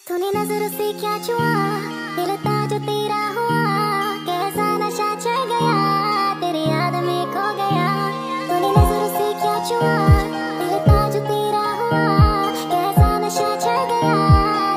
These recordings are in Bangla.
तूने नजर से क्या छुआ, दिल था जो तेरा हुआ, कैसा नशा चढ़ गया, तेरी याद में खो गया। तूने नजर से क्या छुआ, दिल था जो तेरा हुआ, कैसा नशा चढ़ गया,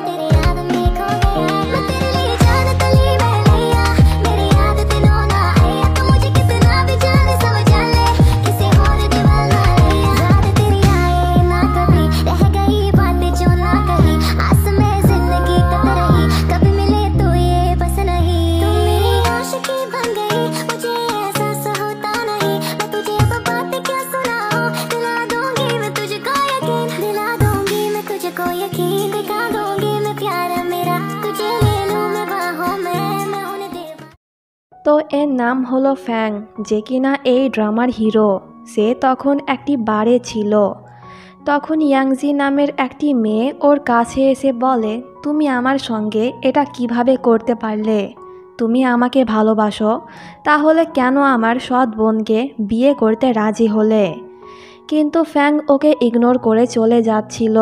तेरी याद में खो गया। मैं तेरे लिए जान तली में लिया, मेरी याद दिनों ना आया, तो मुझे कितना भी जाने समझ ले, किसी और दीवाना लिया। याद तेरी आए ना कभी, रह गई बातें जो ना कही, आस में जिंदगी कट रही, कभी मिले तो ये बस नहीं। तू मेरी आशिकी बन गई, मुझे एहसास होता नहीं, मैं तुझे अब बातें क्या सुनाऊं, दिला दूंगी मैं तुझको यकीन, दिला दूंगी मैं तुझको यकीन, दिखा दूंगी मैं प्यार मेरा, तुझे ले लूं मैं बाहों में, मैं होने दे। তো এর নাম হলো ফ্যাং, যে কিনা এই ড্রামার হিরো। সে তখন একটি বারে ছিল। তখন ইয়াংজি নামের একটি মেয়ে ওর কাছে এসে বলে, তুমি আমার সঙ্গে এটা কিভাবে করতে পারলে? তুমি আমাকে ভালোবাসো, তাহলে কেন আমার সৎ বোনকে বিয়ে করতে রাজি হলে? কিন্তু ফ্যাং ওকে ইগনোর করে চলে যাচ্ছিল।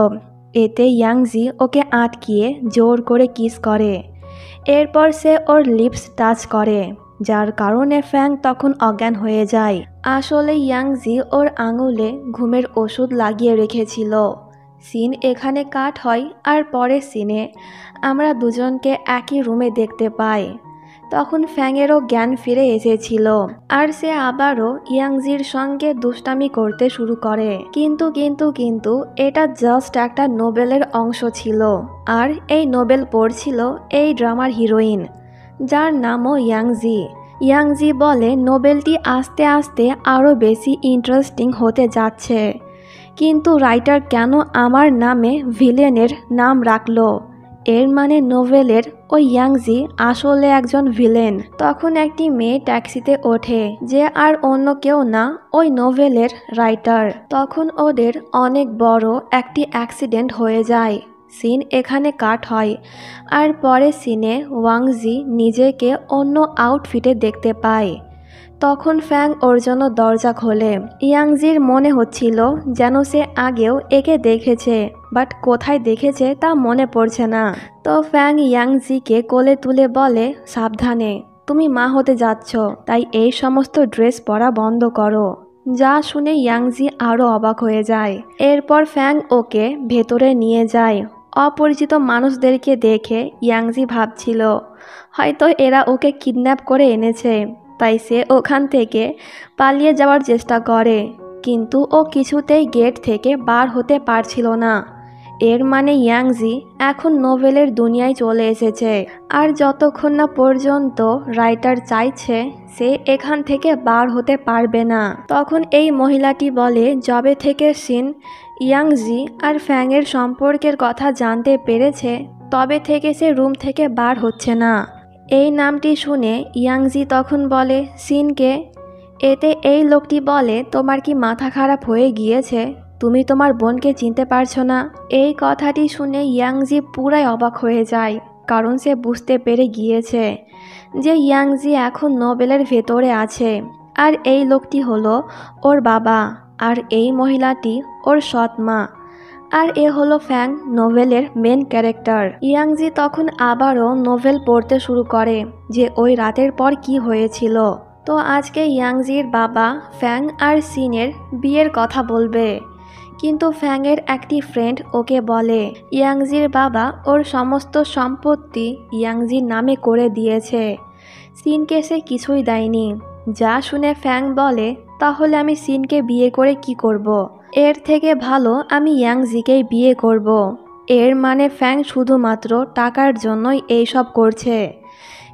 এতে ইয়াংজি ওকে আটকিয়ে জোর করে কিস করে। এরপর সে ওর লিপস টাচ করে, যার কারণে ফ্যাং তখন অজ্ঞান হয়ে যায়। আসলে ইয়াংজি ওর আঙুলে ঘুমের ওষুধ লাগিয়ে রেখেছিল। সিন এখানে কাট হয়, আর পরের সিনে আমরা দুজনকে একই রুমে দেখতে পাই। তখন ফ্যাংয়েরও জ্ঞান ফিরে এসেছিল, আর সে আবারও ইয়াংজির সঙ্গে দুষ্টামি করতে শুরু করে। কিন্তু এটা জাস্ট একটা নোবেলের অংশ ছিল, আর এই নোবেল পড়ছিল এই ড্রামার হিরোইন, যার নামও ইয়াংজি। ইয়াংজি বলে নোবেলটি আস্তে আস্তে আরও বেশি ইন্টারেস্টিং হতে যাচ্ছে, কিন্তু রাইটার কেন আমার নামে ভিলেনের নাম রাখলো? এর মানে নোভেলের ওই ইয়াংজি আসলে একজন ভিলেন। তখন একটি মেয়ে ট্যাক্সিতে ওঠে, যে আর অন্য কেউ না, ওই নোভেলের রাইটার। তখন ওদের অনেক বড় একটি অ্যাক্সিডেন্ট হয়ে যায়। সিন এখানে কাট হয়, আর পরে সিনে ওয়াংজি নিজেকে অন্য আউটফিটে দেখতে পায়। তখন ফ্যাং ওর জন্য দরজা খোলে। ইয়াংজির মনে হচ্ছিল যেন সে আগেও একে দেখেছে, বাট কোথায় দেখেছে তা মনে পড়ছে না। তো ফ্যাং ইয়াংজিকে কোলে তুলে বলে, সাবধানে, তুমি মা হতে যাচ্ছ, তাই এই সমস্ত ড্রেস পরা বন্ধ করো। যা শুনে ইয়াংজি আরও অবাক হয়ে যায়। এরপর ফ্যাং ওকে ভেতরে নিয়ে যায়। অপরিচিত মানুষদেরকে দেখে ইয়াংজি ভাবছিল হয়তো এরা ওকে কিডন্যাপ করে এনেছে, তাই সে ওখান থেকে পালিয়ে যাওয়ার চেষ্টা করে, কিন্তু ও কিছুতেই গেট থেকে বার হতে পারছিল না। এর মানে ইয়াংজি এখন নোভেলের দুনিয়ায় চলে এসেছে, আর যতক্ষণ না পর্যন্ত রাইটার চাইছে সে এখান থেকে বার হতে পারবে না। তখন এই মহিলাটি বলে, যবে থেকে সিন ইয়াংজি আর ফ্যাংয়ের সম্পর্কের কথা জানতে পেরেছে, তবে থেকে সে রুম থেকে বার হচ্ছে না। এই নামটি শুনে ইয়াংজি তখন বলে, সিনকে। এতে এই লোকটি বলে, তোমার কি মাথা খারাপ হয়ে গিয়েছে? তুমি তোমার বোনকে চিনতে পারছো না? এই কথাটি শুনে ইয়াংজি পুরাই অবাক হয়ে যায়, কারণ সে বুঝতে পেরে গিয়েছে যে ইয়াংজি এখন নোবেলের ভেতরে আছে, আর এই লোকটি হলো ওর বাবা, আর এই মহিলাটি ওর সৎ মা, আর এ হলো ফ্যাং, নোভেলের মেন ক্যারেক্টার। ইয়াংজি তখন আবারও নোভেল পড়তে শুরু করে যে ওই রাতের পর কি হয়েছিল। তো আজকে ইয়াংজির বাবা ফ্যাং আর সিনের বিয়ের কথা বলবে, কিন্তু ফ্যাংয়ের একটি ফ্রেন্ড ওকে বলে ইয়াংজির বাবা ওর সমস্ত সম্পত্তি ইয়াংজির নামে করে দিয়েছে, সিনকে সে কিছুই দেয়নি। যা শুনে ফ্যাং বলে, তাহলে আমি সিনকে বিয়ে করে কি করব? এর থেকে ভালো আমি ইয়াংজিকেই বিয়ে করব। এর মানে ফ্যাং শুধুমাত্র টাকার জন্যই এইসব করছে,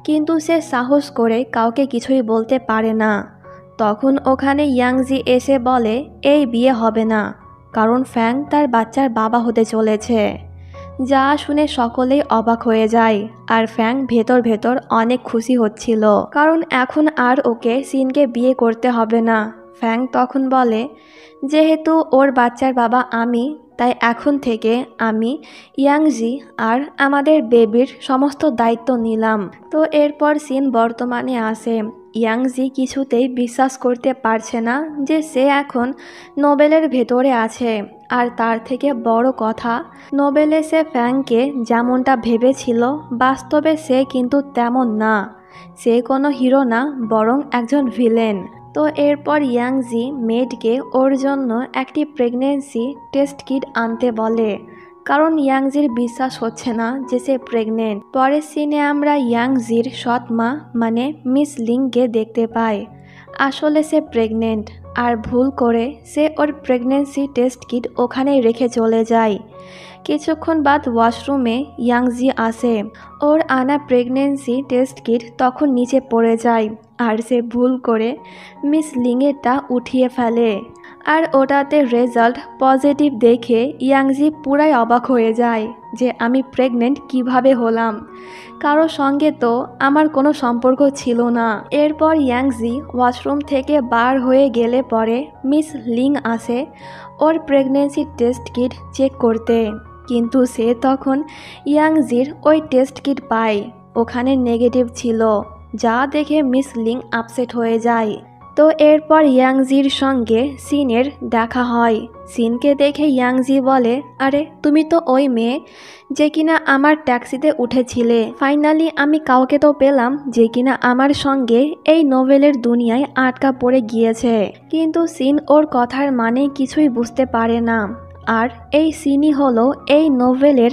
কিন্তু সে সাহস করে কাউকে কিছুই বলতে পারে না। তখন ওখানে ইয়াংজি এসে বলে, এই বিয়ে হবে না, কারণ ফ্যাং তার বাচ্চার বাবা হতে চলেছে। যা শুনে সকলেই অবাক হয়ে যায়, আর ফ্যাং ভেতর ভেতর অনেক খুশি হচ্ছিল, কারণ এখন আর ওকে সিনকে বিয়ে করতে হবে না। ফ্যাং তখন বলে, যেহেতু ওর বাচ্চার বাবা আমি, তাই এখন থেকে আমি ইয়াংজি আর আমাদের বেবির সমস্ত দায়িত্ব নিলাম। তো এরপর সিন বর্তমানে আসে। ইয়াংজি কিছুতেই বিশ্বাস করতে পারছে না যে সে এখন নোবেলের ভেতরে আছে, আর তার থেকে বড় কথা, নোবেলে সে ফ্যাংকে যেমনটা ভেবেছিল বাস্তবে সে কিন্তু তেমন না। সে কোনো হিরো না, বরং একজন ভিলেন। তো এরপর ইয়াংজি মেডকে ওর জন্য একটি প্রেগনেন্সি টেস্ট কিট আনতে বলে, কারণ ইয়াংজির বিশ্বাস হচ্ছে না যে সে প্রেগনেন্ট। পরের সিনে আমরা ইয়াংজির সৎ মা মানে মিস লিংকে দেখতে পাই। আসলে সে প্রেগনেন্ট, আর ভুল করে সে ওর প্রেগনেন্সি টেস্ট কিট ওখানেই রেখে চলে যায়। কিছুক্ষণ বাদ ওয়াশরুমে ইয়াংজি আসে। ওর আনা প্রেগনেন্সি টেস্ট কিট তখন নিচে পড়ে যায়, আর সে ভুল করে মিস লিংয়েরটা উঠিয়ে ফেলে। আর ওটাতে রেজাল্ট পজিটিভ দেখে ইয়াংজি পুরাই অবাক হয়ে যায় যে আমি প্রেগনেন্ট কিভাবে হলাম, কারোর সঙ্গে তো আমার কোনো সম্পর্ক ছিল না। এরপর ইয়াংজি ওয়াশরুম থেকে বার হয়ে গেলে পরে মিস লিং আসে ওর প্রেগনেন্সি টেস্ট কিট চেক করতে, কিন্তু সে তখন ইয়াংজির ওই টেস্ট কিট পায়, ওখানে নেগেটিভ ছিল, যা দেখে মিস লিং আপসেট হয়ে যায়। তো এরপর ইয়াংজির সঙ্গে সিনের দেখা হয়। সিনকে দেখে ইয়াংজি বলে, আরে তুমি তো ওই মেয়ে যে কিনা আমার ট্যাক্সিতে উঠেছিলে। ফাইনালি আমি কাউকে তো পেলাম যে কিনা আমার সঙ্গে এই নোভেলের দুনিয়ায় আটকা পড়ে গিয়েছে। কিন্তু সিন ওর কথার মানে কিছুই বুঝতে পারে না। আর এই সিনই হলো এই নোভেলের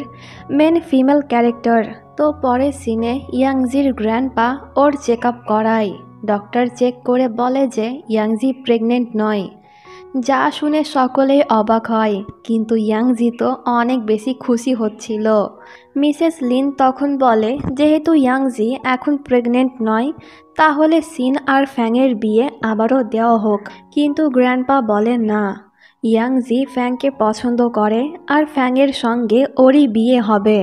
মেন ফিমেল ক্যারেক্টার। তো পরের সিনে ইয়াংজির গ্র্যান্ডপা ওর চেক আপ করায়। ডক্টর চেক করে বলে যে ইয়াংজি প্রেগনেন্ট নয়, যা শুনে সকলেই অবাক হয়, কিন্তু ইয়াংজি তো অনেক বেশি খুশি হচ্ছিল। মিসেস লিন তখন বলে যেহেতু ইয়াংজি এখন প্রেগনেন্ট নয়, তাহলে সিন আর ফ্যাংয়ের বিয়ে আবারও দেওয়া হোক। কিন্তু গ্র্যান্ডপা বলে না, ইয়াংজি ফ্যাংকে পছন্দ করে আর ফ্যাংয়ের সঙ্গে ওরই বিয়ে হবে।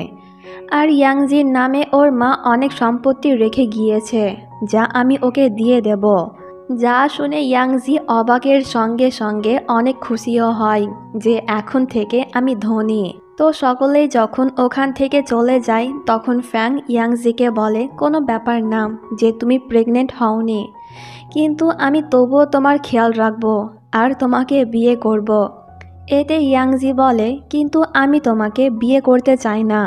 আর ইয়াংজির নামে ওর মা অনেক সম্পত্তি রেখে গিয়েছে, যা আমি ওকে দিয়ে দেব। যা শুনে ইয়াংজি অবাকের সঙ্গে সঙ্গে অনেক খুশিও হয় যে এখন থেকে আমি ধনী। তো সকলেই যখন ওখান থেকে চলে যায়, তখন ফ্যাং ইয়াংজিকে বলে কোনো ব্যাপার না যে তুমি প্রেগনেন্ট হওনি, কিন্তু আমি তবুও তোমার খেয়াল রাখবো আর তোমাকে বিয়ে করব। এতে ইয়াংজি বলে কিন্তু আমি তোমাকে বিয়ে করতে চাই না।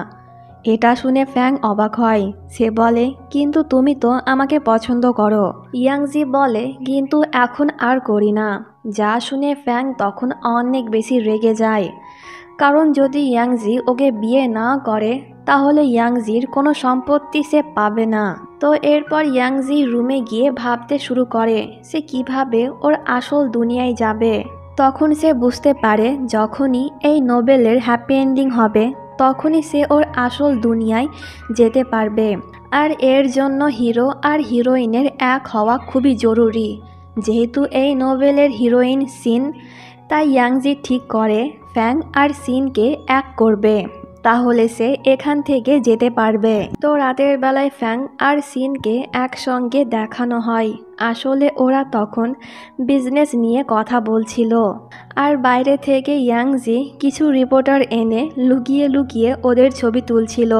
এটা শুনে ফ্যাং অবাক হয়। সে বলে কিন্তু তুমি তো আমাকে পছন্দ করো। ইয়াংজি বলে কিন্তু এখন আর করি না। যা শুনে ফ্যাং তখন অনেক বেশি রেগে যায়, কারণ যদি ইয়াংজি ওকে বিয়ে না করে তাহলে ইয়াংজির কোনো সম্পত্তি সে পাবে না। তো এরপর ইয়াংজি রুমে গিয়ে ভাবতে শুরু করে সে কিভাবে ওর আসল দুনিয়ায় যাবে। তখন সে বুঝতে পারে যখনই এই নোবেলের হ্যাপি এন্ডিং হবে তখনই সে ওর আসল দুনিয়ায় যেতে পারবে। আর এর জন্য হিরো আর হিরোইনের এক হওয়া খুবই জরুরি। যেহেতু এই নোবেলের হিরোইন সিন, তাই ইয়াংজি ঠিক করে ফ্যাং আর সিনকে এক করবে, তাহলে সে এখান থেকে যেতে পারবে। তো রাতের বেলায় ফ্যাং আর সিনকে একসঙ্গে দেখানো হয়। আসলে ওরা তখন বিজনেস নিয়ে কথা বলছিল, আর বাইরে থেকে ইয়াংজি কিছু রিপোর্টার এনে লুকিয়ে লুকিয়ে ওদের ছবি তুলছিল।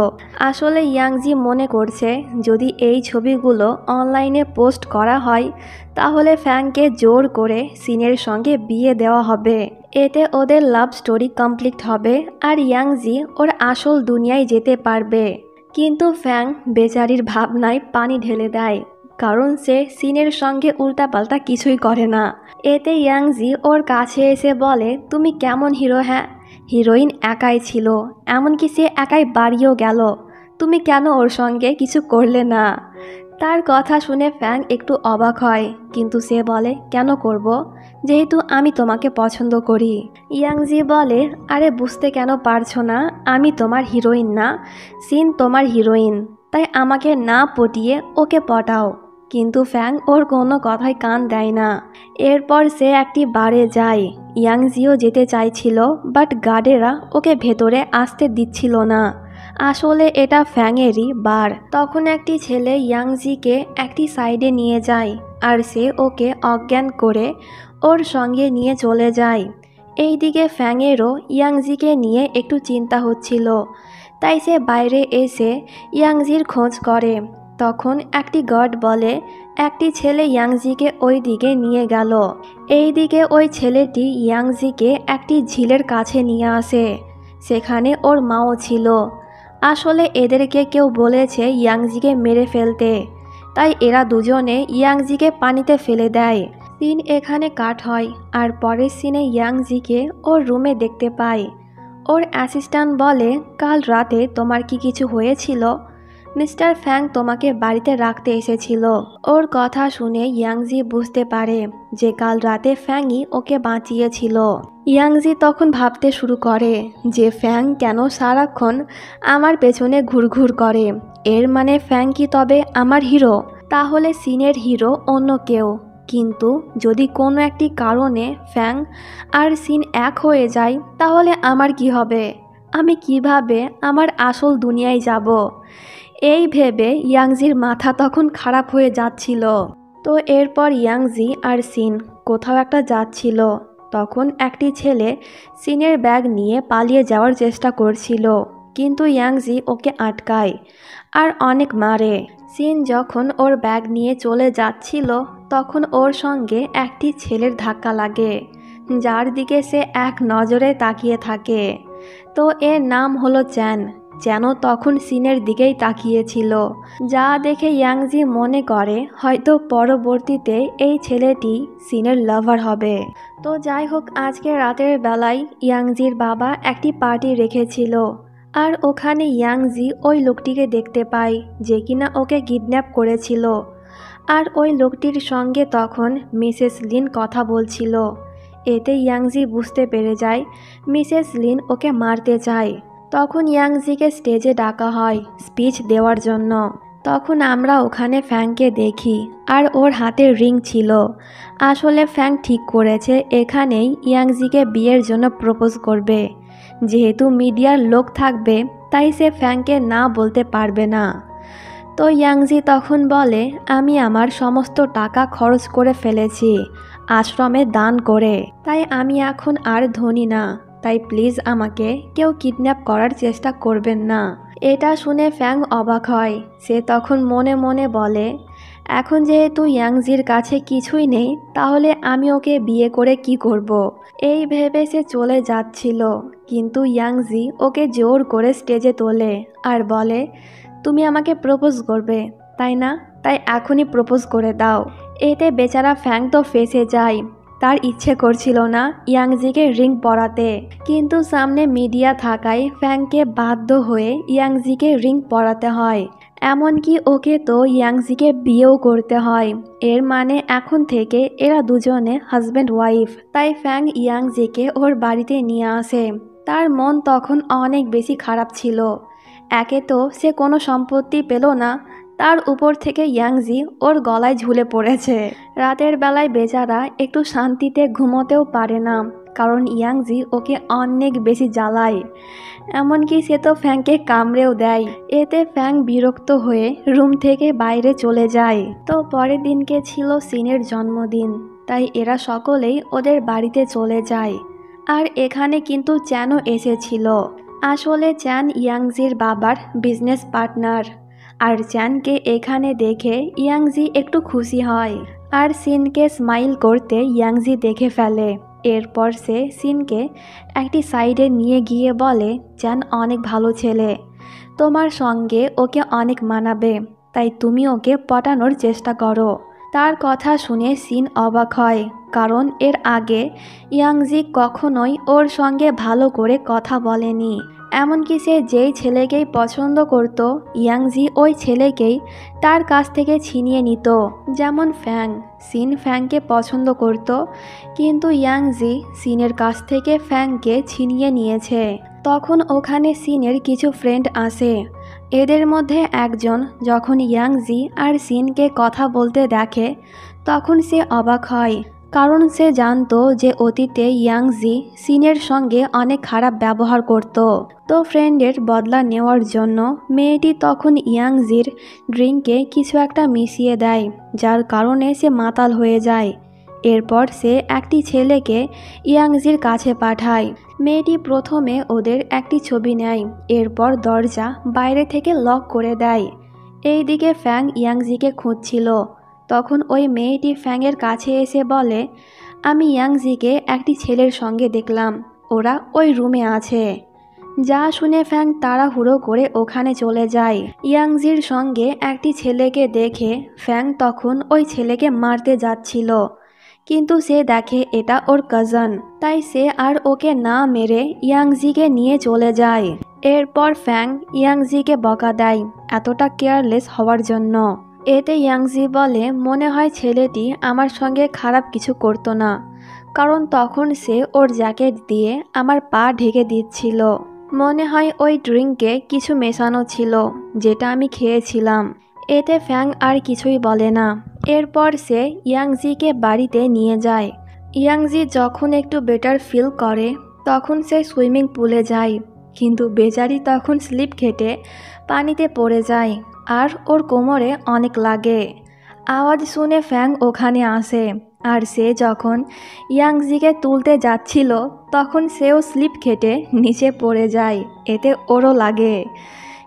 আসলে ইয়াংজি মনে করছে যদি এই ছবিগুলো অনলাইনে পোস্ট করা হয় তাহলে ফ্যাংকে জোর করে সিনের সঙ্গে বিয়ে দেওয়া হবে। এতে ওদের লাভ স্টোরি কমপ্লিট হবে আর ইয়াংজি ওর আসল দুনিয়ায় যেতে পারবে। কিন্তু ফ্যাং বেচারির ভাবনায় পানি ঢেলে দেয়, কারণ সে সিনের সঙ্গে উল্টাপাল্টা কিছুই করে না। এতে ইয়াংজি ওর কাছে এসে বলে তুমি কেমন হিরো? হ্যাঁ, হিরোইন একাই ছিল, এমনকি সে একাই বাড়িও গেল, তুমি কেন ওর সঙ্গে কিছু করলে না? তার কথা শুনে ফ্যাং একটু অবাক হয়, কিন্তু সে বলে কেন করব, যেহেতু আমি তোমাকে পছন্দ করি। ইয়াংজি বলে আরে বুঝতে কেন পারছো না, আমি তোমার হিরোইন না, সিন তোমার হিরোইন, তাই আমাকে না পটিয়ে ওকে পটাও। কিন্তু ফ্যাং ওর কোনো কথায় কান দেয় না। এরপর সে একটি বারে যায়। ইয়াংজিও যেতে চাইছিল, বাট গার্ডেরা ওকে ভেতরে আসতে দিচ্ছিল না। আসলে এটা ফ্যাংয়েরই বার। তখন একটি ছেলে ইয়াংজিকে একটি সাইডে নিয়ে যায় আর সে ওকে অজ্ঞান করে ওর সঙ্গে নিয়ে চলে যায়। এইদিকে ফ্যাংয়েরও ইয়াংজিকে নিয়ে একটু চিন্তা হচ্ছিল, তাই সে বাইরে এসে ইয়াংজির খোঁজ করে। তখন একটি গার্ড বলে একটি ছেলে ইয়াংজিকে ওই দিকে নিয়ে গেল। এই দিকে ওই ছেলেটি ইয়াংজিকে একটি ঝিলের কাছে নিয়ে আসে। সেখানে ওর মাও ছিল। আসলে এদেরকে কেউ বলেছে ইয়াংজিকে মেরে ফেলতে, তাই এরা দুজনে ইয়াংজিকে পানিতে ফেলে দেয়। সিন এখানে কাট হয় আর পরের সিনে ইয়াংজিকে ওর রুমে দেখতে পায়। ওর অ্যাসিস্ট্যান্ট বলে কাল রাতে তোমার কি কিছু হয়েছিল? মিস্টার ফ্যাং তোমাকে বাড়িতে রাখতে এসেছিল। ওর কথা শুনে ইয়াংজি বুঝতে পারে যে কাল রাতে ফ্যাংই ওকে বাঁচিয়েছিল। ইয়াংজি তখন ভাবতে শুরু করে যে ফ্যাং কেন সারাক্ষণ আমার পেছনে ঘুরঘুর করে। এর মানে ফ্যাং কি তবে আমার হিরো? তাহলে সিনের হিরো অন্য কেউ। কিন্তু যদি কোনো একটি কারণে ফ্যাং আর সিন এক হয়ে যায় তাহলে আমার কি হবে? আমি কিভাবে আমার আসল দুনিয়ায় যাব? এই ভেবে ইয়াংজির মাথা তখন খারাপ হয়ে যাচ্ছিল। তো এরপর ইয়াংজি আর সিন কোথাও একটা যাচ্ছিল। তখন একটি ছেলে সিনের ব্যাগ নিয়ে পালিয়ে যাওয়ার চেষ্টা করছিল, কিন্তু ইয়াংজি ওকে আটকায় আর অনেক মারে। সিন যখন ওর ব্যাগ নিয়ে চলে যাচ্ছিল তখন ওর সঙ্গে একটি ছেলের ধাক্কা লাগে, যার দিকে সে এক নজরে তাকিয়ে থাকে। তো এর নাম হলো চ্যান। চ্যানও তখন সিনের দিকেই তাকিয়েছিল, যা দেখে ইয়াংজি মনে করে হয়তো পরবর্তীতে এই ছেলেটি সিনের লাভার হবে। তো যাই হোক, আজকে রাতের বেলায় ইয়াংজির বাবা একটি পার্টি রেখেছিল আর ওখানে ইয়াংজি ওই লোকটিকে দেখতে পায় যে কিনা ওকে কিডন্যাপ করেছিল। আর ওই লোকটির সঙ্গে তখন মিসেস লিন কথা বলছিল। এতে ইয়াংজি বুঝতে পেরে যায় মিসেস লিন ওকে মারতে চায়। তখন ইয়াংজিকে স্টেজে ডাকা হয় স্পিচ দেওয়ার জন্য। তখন আমরা ওখানে ফ্যাংকে দেখি আর ওর হাতে রিং ছিল। আসলে ফ্যাং ঠিক করেছে এখানেই ইয়াংজিকে বিয়ের জন্য প্রপোজ করবে। যেহেতু মিডিয়ার লোক থাকবে তাই সে ফ্যাংকে না বলতে পারবে না। তো ইয়াংজি তখন বলে আমি আমার সমস্ত টাকা খরচ করে ফেলেছি আশ্রমে দান করে, তাই আমি এখন আর ধনী না, তাই প্লিজ আমাকে কেউ কিডন্যাপ করার চেষ্টা করবেন না। এটা শুনে ফ্যাং অবাক হয়। সে তখন মনে মনে বলে এখন যেহেতু ইয়াংজির কাছে কিছুই নেই তাহলে আমি ওকে বিয়ে করে কি করব। এই ভেবে সে চলে যাচ্ছিল, কিন্তু ইয়াংজি ওকে জোর করে স্টেজে তোলে আর বলে তুমি আমাকে প্রপোজ করবে তাই না? তাই এখনই প্রপোজ করে দাও। এতে বেচারা ফ্যাং তো ফেঁসে যায়। তার ইচ্ছে করছিল না ইয়াংজিকে রিং পরাতে, কিন্তু সামনে মিডিয়া থাকায় ফ্যাংকে বাধ্য হয়ে ইয়াংজিকে রিং পরাতে হয়। এমনকি ওকে তো ইয়াংজিকে বিয়েও করতে হয়। এর মানে এখন থেকে এরা দুজনে হাজব্যান্ড ওয়াইফ। তাই ফ্যাং ইয়াংজিকে ওর বাড়িতে নিয়ে আসে। তার মন তখন অনেক বেশি খারাপ ছিল। একে তো সে কোনো সম্পত্তি পেল না, তার উপর থেকে ইয়াংজি ওর গলায় ঝুলে পড়েছে। রাতের বেলায় বেচারা একটু শান্তিতে ঘুমোতেও পারে না, কারণ ইয়াংজি ওকে অনেক বেশি জ্বালায়। এমনকি সে তো ফ্যাংকে কামড়েও দেয়। এতে ফ্যাং বিরক্ত হয়ে রুম থেকে বাইরে চলে যায়। তো পরের দিনকে ছিল সিনের জন্মদিন, তাই এরা সকলেই ওদের বাড়িতে চলে যায়। আর এখানে কিন্তু চ্যানও এসেছিল। আসলে চ্যান ইয়াংজির বাবার বিজনেস পার্টনার। আর চ্যানকে এখানে দেখে ইয়াংজি একটু খুশি হয় আর সিনকে স্মাইল করতে ইয়াংজি দেখে ফেলে। এরপর সে সিনকে একটি সাইডে নিয়ে গিয়ে বলে চ্যান অনেক ভালো ছেলে, তোমার সঙ্গে ওকে অনেক মানাবে, তাই তুমি ওকে পটানোর চেষ্টা করো। তার কথা শুনে সিন অবাক হয়, কারণ এর আগে ইয়াংজি কখনোই ওর সঙ্গে ভালো করে কথা বলেনি। এমনকি সে যেই ছেলেকেই পছন্দ করত ইয়াংজি ওই ছেলেকেই তার কাছ থেকে ছিনিয়ে নিত। যেমন ফ্যাং, সিন ফ্যাংকে পছন্দ করত, কিন্তু ইয়াংজি সিনের কাছ থেকে ফ্যাংকে ছিনিয়ে নিয়েছে। তখন ওখানে সিনের কিছু ফ্রেন্ড আসে। এদের মধ্যে একজন যখন ইয়াংজি আর সিনকে কথা বলতে দেখে তখন সে অবাক হয়, কারণ সে জানতো যে অতীতে ইয়াংজি সিনের সঙ্গে অনেক খারাপ ব্যবহার করত। তো ফ্রেন্ডের বদলা নেওয়ার জন্য মেয়েটি তখন ইয়াংজির ড্রিঙ্কে কিছু একটা মিশিয়ে দেয়, যার কারণে সে মাতাল হয়ে যায়। এরপর সে একটি ছেলেকে ইয়াংজির কাছে পাঠায়। মেয়েটি প্রথমে ওদের একটি ছবি নেয়, এরপর দরজা বাইরে থেকে লক করে দেয়। এইদিকে ফ্যাং ইয়াংজিকে খুঁজছিল। তখন ওই মেয়েটি ফ্যাংয়ের কাছে এসে বলে, আমি ইয়াংজিকে একটি ছেলের সঙ্গে দেখলাম, ওরা ওই রুমে আছে। যা শুনে ফ্যাং তাড়াহুড়ো করে ওখানে চলে যায়। ইয়াংজির সঙ্গে একটি ছেলেকে দেখে ফ্যাং তখন ওই ছেলেকে মারতে যাচ্ছিল, কিন্তু সে দেখে এটা ওর কাজিন, তাই সে আর ওকে না মেরে ইয়াংজিকে নিয়ে চলে যায়। এরপর ফ্যাং ইয়াংজিকে বকা দেয় এতটা কেয়ারলেস হওয়ার জন্য। এতে ইয়াংজি বলে, মনে হয় ছেলেটি আমার সঙ্গে খারাপ কিছু করতো না, কারণ তখন সে ওর জ্যাকেট দিয়ে আমার পা ঢেকে দিচ্ছিল। মনে হয় ওই ড্রিঙ্কে কিছু মেশানো ছিল, যেটা আমি খেয়েছিলাম। এতে ফ্যাং আর কিছুই বলে না। এরপর সে ইয়াংজিকে বাড়িতে নিয়ে যায়। ইয়াংজি যখন একটু বেটার ফিল করে তখন সে সুইমিং পুলে যায়, কিন্তু বেচারি তখন স্লিপ খেটে পানিতে পড়ে যায় আর ওর কোমরে অনেক লাগে। আওয়াজ শুনে ফ্যাং ওখানে আসে, আর সে যখন ইয়াংজিকে তুলতে যাচ্ছিল তখন সেও স্লিপ খেটে নিচে পড়ে যায়, এতে ওরও লাগে।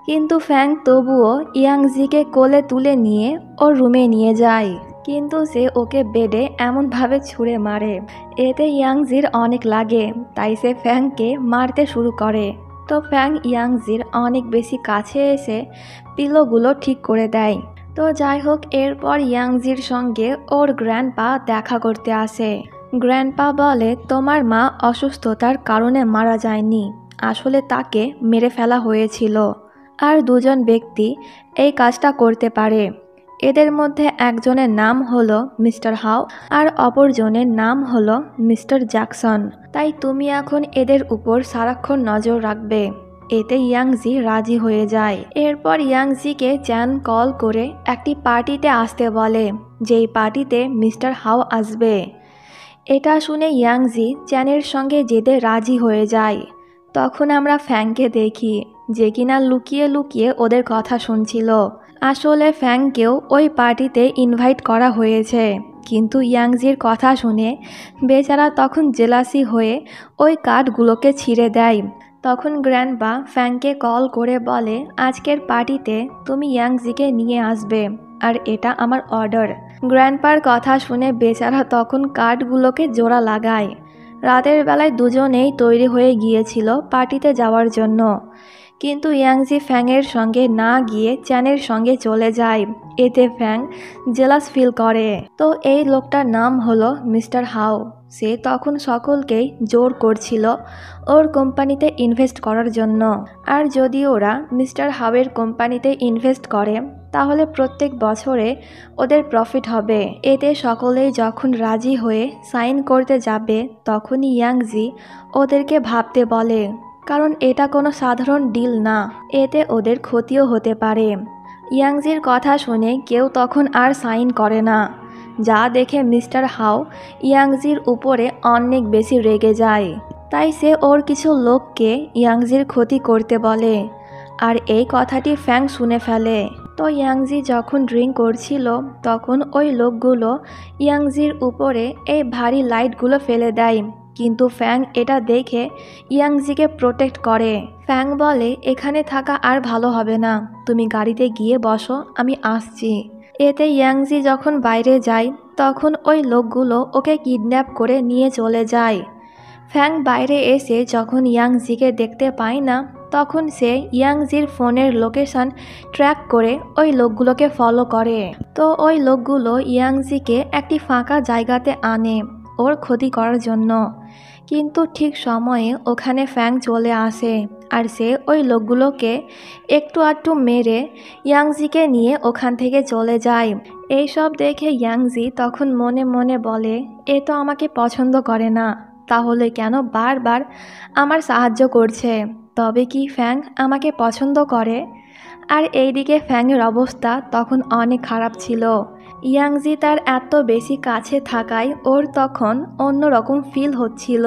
কিন্তু ফ্যাং তবুও ইয়াংজিকে কোলে তুলে নিয়ে ওর রুমে নিয়ে যায়, কিন্তু সে ওকে বেডে এমনভাবে ছুঁড়ে মারে, এতে ইয়াংজির অনেক লাগে, তাই সে ফ্যাংকে মারতে শুরু করে। তো ফ্যাং ইয়াংজির অনেক বেশি কাছে এসে পিলোগুলো ঠিক করে দেয়। তো যাই হোক, এরপর ইয়াংজির সঙ্গে ওর গ্র্যান্ডপা দেখা করতে আসে। গ্র্যান্ডপা বলে, তোমার মা অসুস্থতার কারণে মারা যায়নি, আসলে তাকে মেরে ফেলা হয়েছিল। আর দুজন ব্যক্তি এই কাজটা করতে পারে। এদের মধ্যে একজনের নাম হলো মিস্টার হাও আর অপরজনের নাম হলো মিস্টার জ্যাকসন। তাই তুমি এখন এদের উপর সারাক্ষণ নজর রাখবে। এতে ইয়াংজি রাজি হয়ে যায়। এরপর ইয়াংজিকে চ্যান কল করে একটি পার্টিতে আসতে বলে, যেই পার্টিতে মিস্টার হাও আসবে। এটা শুনে ইয়াংজি চ্যানের সঙ্গে যেতে রাজি হয়ে যায়। তখন আমরা ফ্যাংকে দেখি, যে কিনা লুকিয়ে লুকিয়ে ওদের কথা শুনছিল। আসলে ফ্যাংকেও ওই পার্টিতে ইনভাইট করা হয়েছে, কিন্তু ইয়াংজির কথা শুনে বেচারা তখন জেলাসি হয়ে ওই কার্ডগুলোকে ছিঁড়ে দেয়। তখন গ্র্যান্ডপা ফ্যাংকে কল করে বলে, আজকের পার্টিতে তুমি ইয়াংজিকে নিয়ে আসবে, আর এটা আমার অর্ডার। গ্র্যান্ডপার কথা শুনে বেচারা তখন কার্ডগুলোকে জোড়া লাগায়। রাতের বেলায় দুজনেই তৈরি হয়ে গিয়েছিল পার্টিতে যাওয়ার জন্য, কিন্তু ইয়াংজি ফ্যাংয়ের সঙ্গে না গিয়ে চ্যানের সঙ্গে চলে যায়। এতে ফ্যাং জেলাস ফিল করে। তো এই লোকটার নাম হলো মিস্টার হাও। সে তখন সকলকেই জোর করছিল ওর কোম্পানিতে ইনভেস্ট করার জন্য। আর যদি ওরা মিস্টার হাওয়ের কোম্পানিতে ইনভেস্ট করে তাহলে প্রত্যেক বছরে ওদের প্রফিট হবে। এতে সকলেই যখন রাজি হয়ে সাইন করতে যাবে তখনই ইয়াংজি ওদেরকে ভাবতে বলে, কারণ এটা কোনো সাধারণ ডিল না, এতে ওদের ক্ষতিও হতে পারে। ইয়াংজির কথা শুনে কেউ তখন আর সাইন করে না, যা দেখে মিস্টার হাও ইয়াংজির উপরে অনেক বেশি রেগে যায়। তাই সে ওর কিছু লোককে ইয়াংজির ক্ষতি করতে বলে, আর এই কথাটি ফ্যাং শুনে ফেলে। তো ইয়াংজি যখন ড্রিঙ্ক করছিল তখন ওই লোকগুলো ইয়াংজির উপরে এই ভারী লাইটগুলো ফেলে দেয়, কিন্তু ফ্যাং এটা দেখে ইয়াংজিকে প্রোটেক্ট করে। ফ্যাং বলে, এখানে থাকা আর ভালো হবে না, তুমি গাড়িতে গিয়ে বসো, আমি আসছি। এতে ইয়াংজি যখন বাইরে যায় তখন ওই লোকগুলো ওকে কিডন্যাপ করে নিয়ে চলে যায়। ফ্যাং বাইরে এসে যখন ইয়াংজিকে দেখতে পায় না তখন সে ইয়াংজির ফোনের লোকেশন ট্র্যাক করে ওই লোকগুলোকে ফলো করে। তো ওই লোকগুলো ইয়াংজিকে একটি ফাঁকা জায়গাতে আনে ওর ক্ষতি করার জন্য, কিন্তু ঠিক সময়ে ওখানে ফ্যাং চলে আসে আর সে ওই লোকগুলোকে একটু আধটু মেরে ইয়াংজিকে নিয়ে ওখান থেকে চলে যায়। এইসব দেখে ইয়াংজি তখন মনে মনে বলে, এ তো আমাকে পছন্দ করে না, তাহলে কেন বারবার আমার সাহায্য করছে? তবে কি ফ্যাং আমাকে পছন্দ করে? আর এইদিকে ফ্যাংয়ের অবস্থা তখন অনেক খারাপ ছিল। ইয়াংজি তার এত বেশি কাছে থাকায় ওর তখন অন্যরকম ফিল হচ্ছিল।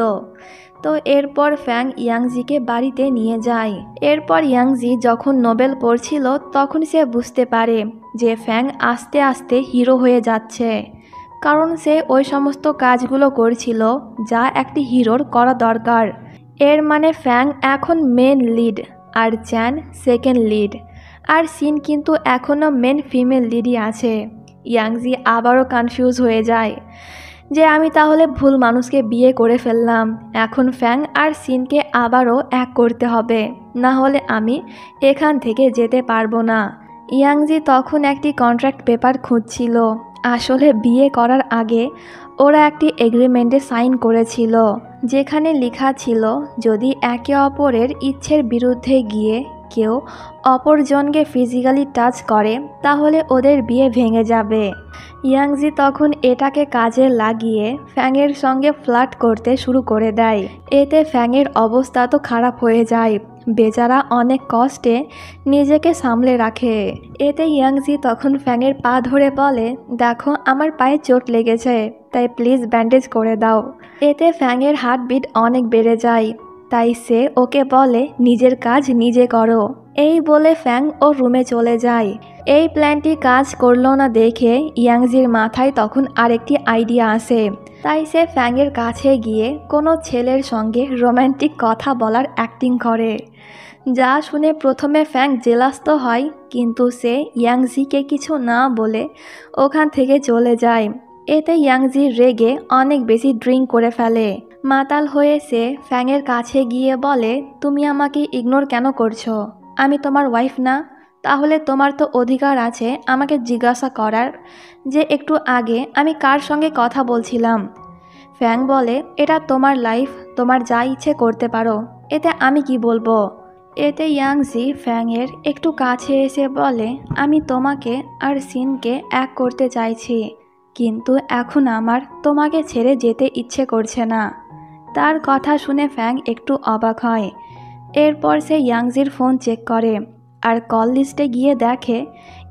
তো এরপর ফ্যাং ইয়াংজিকে বাড়িতে নিয়ে যায়। এরপর ইয়াংজি যখন নোবেল পড়ছিল তখন সে বুঝতে পারে যে ফ্যাং আস্তে আস্তে হিরো হয়ে যাচ্ছে, কারণ সে ওই সমস্ত কাজগুলো করছিল যা একটি হিরোর করা দরকার। এর মানে ফ্যাং এখন মেন লিড আর চ্যান সেকেন্ড লিড। আর সিন কিন্তু এখনও মেন ফিমেল লিডই আছে। ইয়াংজি আবারও কনফিউজ হয়ে যায় যে আমি তাহলে ভুল মানুষকে বিয়ে করে ফেললাম। এখন ফ্যাং আর সিনকে আবারও এক করতে হবে, না হলে আমি এখান থেকে যেতে পারবো না। ইয়াংজি তখন একটি কন্ট্রাক্ট পেপার খুঁজছিল। আসলে বিয়ে করার আগে ওরা একটি এগ্রিমেন্টে সাইন করেছিল, যেখানে লেখা ছিল যদি একে অপরের ইচ্ছের বিরুদ্ধে গিয়ে কেউ অপরজনকে ফিজিক্যালি টাচ করে তাহলে ওদের বিয়ে ভেঙে যাবে। ইয়াংজি তখন এটাকে কাজে লাগিয়ে ফ্যাংয়ের সঙ্গে ফ্লার্ট করতে শুরু করে দেয়। এতে ফ্যাংয়ের অবস্থা তো খারাপ হয়ে যায়, বেচারা অনেক কষ্টে নিজেকে সামলে রাখে। এতে ইয়াংজি তখন ফ্যাংয়ের পা ধরে বলে, দেখো আমার পায়ে চোট লেগেছে, তাই প্লিজ ব্যান্ডেজ করে দাও। এতে ফ্যাংয়ের হার্টবিট অনেক বেড়ে যায়, তাই সে ওকে বলে নিজের কাজ নিজে করো। এই বলে ফ্যাং ওর রুমে চলে যায়। এই প্ল্যানটি কাজ করলো না দেখে ইয়াংজির মাথায় তখন আরেকটি আইডিয়া আসে, তাই সে ফ্যাংয়ের কাছে গিয়ে কোনো ছেলের সঙ্গে রোম্যান্টিক কথা বলার অ্যাক্টিং করে। যা শুনে প্রথমে ফ্যাং জেলাস তো হয়, কিন্তু সে ইয়াংজিকে কিছু না বলে ওখান থেকে চলে যায়। এতে ইয়াংজি রেগে অনেক বেশি ড্রিঙ্ক করে ফেলে। মাতাল হয়ে সে ফ্যাংয়ের কাছে গিয়ে বলে, তুমি আমাকে ইগনোর কেন করছো? আমি তোমার ওয়াইফ না? তাহলে তোমার তো অধিকার আছে আমাকে জিজ্ঞাসা করার যে একটু আগে আমি কার সঙ্গে কথা বলছিলাম। ফ্যাং বলে, এটা তোমার লাইফ, তোমার যা ইচ্ছে করতে পারো, এতে আমি কি বলবো? এতে ইয়াংজি ফ্যাংয়ের একটু কাছে এসে বলে, আমি তোমাকে আর সিনকে এক করতে চাইছি, কিন্তু এখন আমার তোমাকে ছেড়ে যেতে ইচ্ছে করছে না। তার কথা শুনে ফ্যাং একটু অবাক হয়। এরপর সে ইয়াংজির ফোন চেক করে আর কল লিস্টে গিয়ে দেখে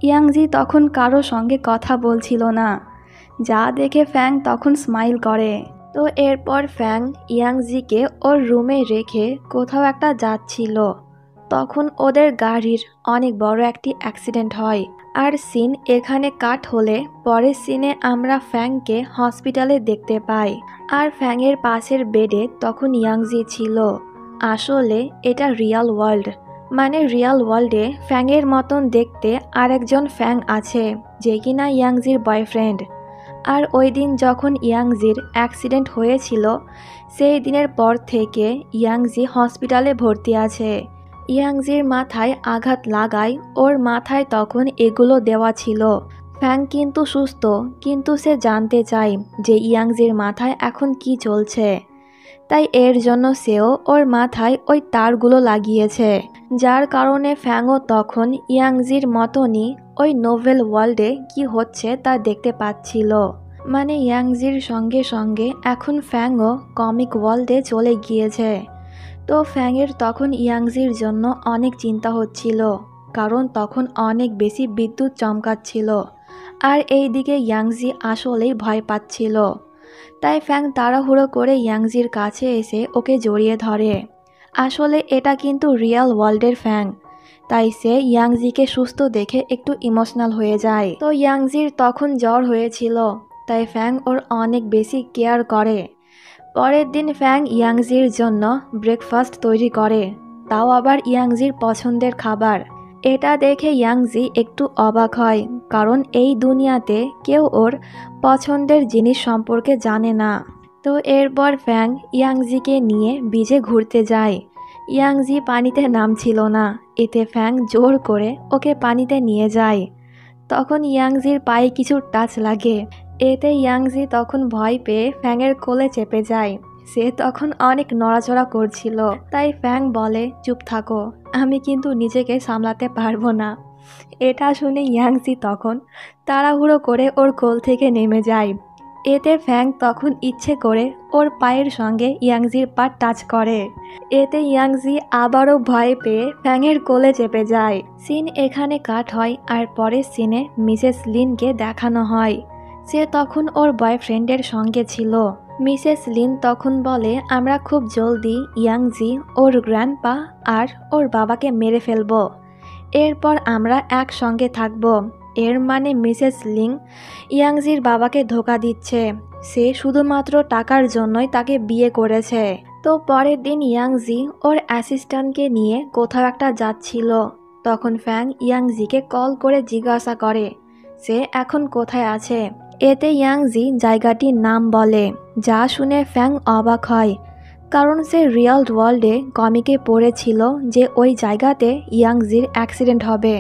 ইয়াংজি তখন কারো সঙ্গে কথা বলছিল না, যা দেখে ফ্যাং তখন স্মাইল করে। তো এরপর ফ্যাং ইয়াংজিকে ওর রুমে রেখে কোথাও একটা যাচ্ছিল। তখন ওদের গাড়ির অনেক বড় একটি অ্যাক্সিডেন্ট হয়। আর সিন এখানে কাট হলে পরের সিনে আমরা ফ্যাংকে হসপিটালে দেখতে পাই। আর ফ্যাংয়ের পাশের বেডে তখন ইয়াংজি ছিল। আসলে এটা রিয়াল ওয়ার্ল্ড, মানে রিয়াল ওয়ার্ল্ডে ফ্যাংয়ের মতন দেখতে আরেকজন ফ্যাং আছে, যে কিনা ইয়াংজির বয়ফ্রেন্ড। আর ওই দিন যখন ইয়াংজির অ্যাক্সিডেন্ট হয়েছিল সেই দিনের পর থেকে ইয়াংজি হসপিটালে ভর্তি আছে। ইয়াংজির মাথায় আঘাত লাগায় ওর মাথায় তখন এগুলো দেওয়া ছিল। ফ্যাং কিন্তু সুস্থ, কিন্তু সে জানতে চায় যে ইয়াংজির মাথায় এখন কি চলছে, তাই এর জন্য সেও ওর মাথায় ওই তারগুলো লাগিয়েছে, যার কারণে ফ্যাংও তখন ইয়াংজির মতনই ওই নোভেল ওয়ার্ল্ডে কি হচ্ছে তা দেখতে পাচ্ছিল। মানে ইয়াংজির সঙ্গে সঙ্গে এখন ফ্যাংও কমিক ওয়ার্ল্ডে চলে গিয়েছে। তো ফ্যাংয়ের তখন ইয়াংজির জন্য অনেক চিন্তা হচ্ছিল, কারণ তখন অনেক বেশি বিদ্যুৎ চমকাচ্ছিল। আর এই দিকে ইয়াংজি আসলেই ভয় পাচ্ছিল। তাই ফ্যাং তাড়াহুড়ো করে ইয়াংজির কাছে এসে ওকে জড়িয়ে ধরে। আসলে এটা কিন্তু রিয়াল ওয়ার্ল্ডের ফ্যাং, তাই সে ইয়াংজিকে সুস্থ দেখে একটু ইমোশনাল হয়ে যায়। তো ইয়াংজির তখন জ্বর হয়েছিল, তাই ফ্যাং ওর অনেক বেশি কেয়ার করে। পরের দিন ফ্যাং ইয়াংজির জন্য ব্রেকফাস্ট তৈরি করে, তাও আবার ইয়াংজির পছন্দের খাবার। এটা দেখে ইয়াংজি একটু অবাক হয়, কারণ এই দুনিয়াতে কেউ ওর পছন্দের জিনিস সম্পর্কে জানে না। তো এরপর ফ্যাং ইয়াংজিকে নিয়ে বিচে ঘুরতে যায়। ইয়াংজি পানিতে নামছিল না, এতে ফ্যাং জোর করে ওকে পানিতে নিয়ে যায়। তখন ইয়াংজির পায়ে কিছু টাচ লাগে। এতে ইয়াংজি তখন ভয় পেয়ে ফ্যাংয়ের কোলে চেপে যায়। সে তখন অনেক নড়াচড়া করছিল, তাই ফ্যাং বলে, চুপ থাকো, আমি কিন্তু নিজেকে সামলাতে পারবো না। এটা শুনে ইয়াংজি তখন তাড়াহুড়ো করে ওর কোল থেকে নেমে যায়। এতে ফ্যাং তখন ইচ্ছে করে ওর পায়ের সঙ্গে ইয়াংজির পা টাচ করে। এতে ইয়াংজি আবারও ভয় পেয়ে ফ্যাংয়ের কোলে চেপে যায়। সিন এখানে কাট হয় আর পরের সিনে মিসেস লিনকে দেখানো হয়। সে তখন ওর বয়ফ্রেন্ডের সঙ্গে ছিল। মিসেস লিন তখন বলে, আমরা খুব জলদি ইয়াংজি, ওর গ্র্যান্ডপা আর ওর বাবাকে মেরে ফেলবো। এরপর আমরা একসঙ্গে থাকবো। এর মানে মিসেস লিন ইয়াংজির বাবাকে ধোঁকা দিচ্ছে। সে শুধুমাত্র টাকার জন্যই তাকে বিয়ে করেছে। তো পরের দিন ইয়াংজি ওর অ্যাসিস্ট্যান্টকে নিয়ে কোথাও একটা যাচ্ছিল। তখন ফ্যাং ইয়াংজিকে কল করে জিজ্ঞাসা করে সে এখন কোথায় আছে। এতে ইয়াংজি জায়গাটির নাম বলে, যা শুনে ফ্যাং অবাক হয়, কারণ সে রিয়েল ওয়ার্ল্ডে কমিকে পড়েছিল যে ওই জায়গাতে ইয়াংজির অ্যাক্সিডেন্ট হবে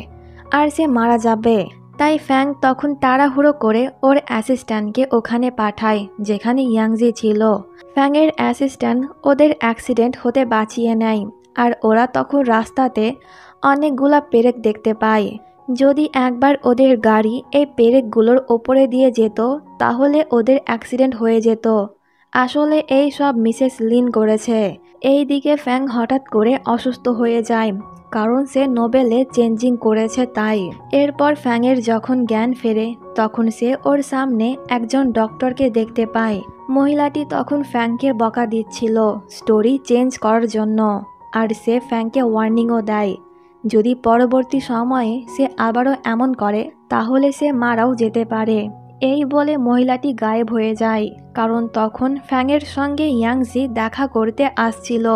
আর সে মারা যাবে। তাই ফ্যাং তখন তাড়াহুড়ো করে ওর অ্যাসিস্ট্যান্টকে ওখানে পাঠায় যেখানে ইয়াংজি ছিল। ফ্যাংয়ের অ্যাসিস্ট্যান্ট ওদের অ্যাক্সিডেন্ট হতে বাঁচিয়ে নেয়, আর ওরা তখন রাস্তাতে অনেকগুলা পেরেক দেখতে পায়। যদি একবার ওদের গাড়ি এই পেরেকগুলোর ওপরে দিয়ে যেত তাহলে ওদের অ্যাক্সিডেন্ট হয়ে যেত। আসলে এই সব মিসেস লিন করেছে। এই দিকে ফ্যাং হঠাৎ করে অসুস্থ হয়ে যায়, কারণ সে নোবেলে চেঞ্জিং করেছে তাই। এরপর ফ্যাংয়ের যখন জ্ঞান ফেরে তখন সে ওর সামনে একজন ডক্টরকে দেখতে পায়। মহিলাটি তখন ফ্যাংকে বকা দিচ্ছিল স্টোরি চেঞ্জ করার জন্য, আর সে ফ্যাংকে ওয়ার্নিংও দেয় যদি পরবর্তী সময়ে সে আবারও এমন করে তাহলে সে মারাও যেতে পারে। এই বলে মহিলাটি গায়েব হয়ে যায়, কারণ তখন ফ্যাংয়ের সঙ্গে ইয়াংজি দেখা করতে আসছিল।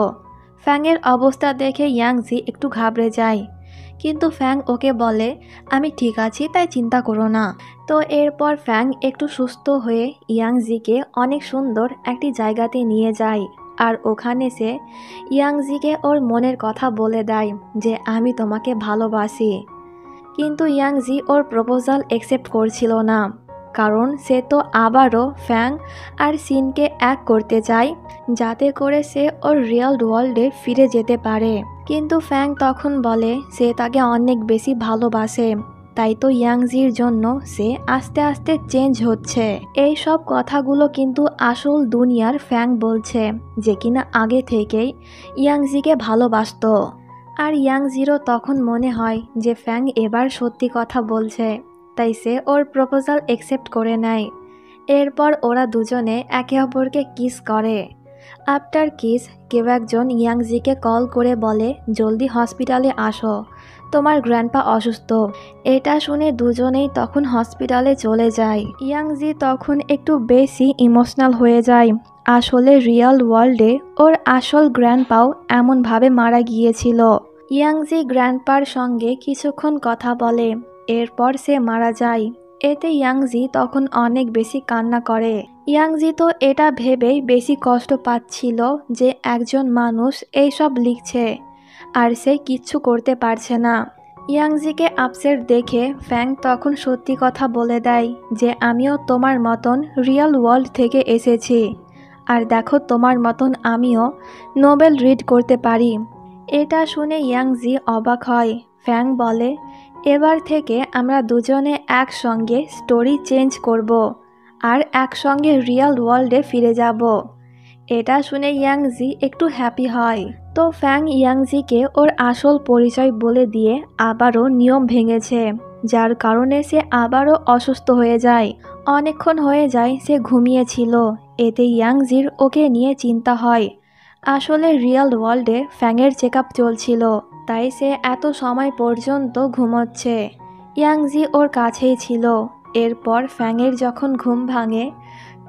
ফ্যাংয়ের অবস্থা দেখে ইয়াংজি একটু ঘাবড়ে যায়, কিন্তু ফ্যাং ওকে বলে আমি ঠিক আছি, তাই চিন্তা করো না। তো এরপর ফ্যাং একটু সুস্থ হয়ে ইয়াংজিকে অনেক সুন্দর একটি জায়গাতে নিয়ে যায়, আর ওখানে সে ইয়াংজিকে ওর মনের কথা বলে দেয় যে আমি তোমাকে ভালোবাসি। কিন্তু ইয়াংজি ওর প্রপোজাল অ্যাকসেপ্ট করছিল না, কারণ সে তো আবারও ফ্যাং আর সিনকে এক করতে চায় যাতে করে সে ওর রিয়েল ওয়ার্ল্ডে ফিরে যেতে পারে। কিন্তু ফ্যাং তখন বলে সে তাকে অনেক বেশি ভালোবাসে, তাই তো ইয়াংজির জন্য সে আস্তে আস্তে চেঞ্জ হচ্ছে। এই সব কথাগুলো কিন্তু আসল দুনিয়ার ফ্যাং বলছে, যে কিনা আগে থেকেই ইয়াংজিকে ভালোবাসতো। আর ইয়াংজিরও তখন মনে হয় যে ফ্যাং এবার সত্যি কথা বলছে, তাই সে ওর প্রপোজাল অ্যাকসেপ্ট করে নেয়। এরপর ওরা দুজনে একে অপরকে কিস করে। আফটার কিস কেউ একজন ইয়াংজিকে কল করে বলে জলদি হসপিটালে আসো, তোমার গ্র্যান্ডপা অসুস্থ। এটা শুনে দুজনেই তখন হসপিটালে চলে যায়। ইয়াংজি তখন একটু বেশি ইমোশনাল হয়ে যায়। আসলে রিয়েল ওয়ার্ল্ডে ওর আসল গ্র্যান্ডপাও এমনভাবে মারা গিয়েছিল। ইয়াংজি গ্র্যান্ডপার সঙ্গে কিছুক্ষণ কথা বলে, এরপর সে মারা যায়। এতে ইয়াংজি তখন অনেক বেশি কান্না করে। ইয়াংজি তো এটা ভেবেই বেশি কষ্ট পাচ্ছিল যে একজন মানুষ এইসব লিখছে আর সে কিচ্ছু করতে পারছে না। ইয়াংজিকে আপসেট দেখে ফ্যাং তখন সত্যি কথা বলে দেয় যে আমিও তোমার মতন রিয়েল ওয়ার্ল্ড থেকে এসেছি, আর দেখো তোমার মতন আমিও নোবেল রিড করতে পারি। এটা শুনে ইয়াংজি অবাক হয়। ফ্যাং বলে এবার থেকে আমরা দুজনে একসঙ্গে স্টোরি চেঞ্জ করব আর একসঙ্গে রিয়েল ওয়ার্ল্ডে ফিরে যাব। এটা শুনে ইয়াংজি একটু হ্যাপি হয়। তো ফ্যাং ইয়াংজিকে ওর আসল পরিচয় বলে দিয়ে আবারও নিয়ম ভেঙেছে, যার কারণে সে আবারও অসুস্থ হয়ে যায়। অনেকক্ষণ হয়ে যায় সে ঘুমিয়েছিল। এতে ইয়াংজির ওকে নিয়ে চিন্তা হয়। আসলে রিয়েল ওয়ার্ল্ডে ফ্যাংয়ের চেকআপ চলছিল, তাই সে এত সময় পর্যন্ত ঘুমোচ্ছে। ইয়াংজি ওর কাছেই ছিল। এরপর ফ্যাংয়ের যখন ঘুম ভাঙে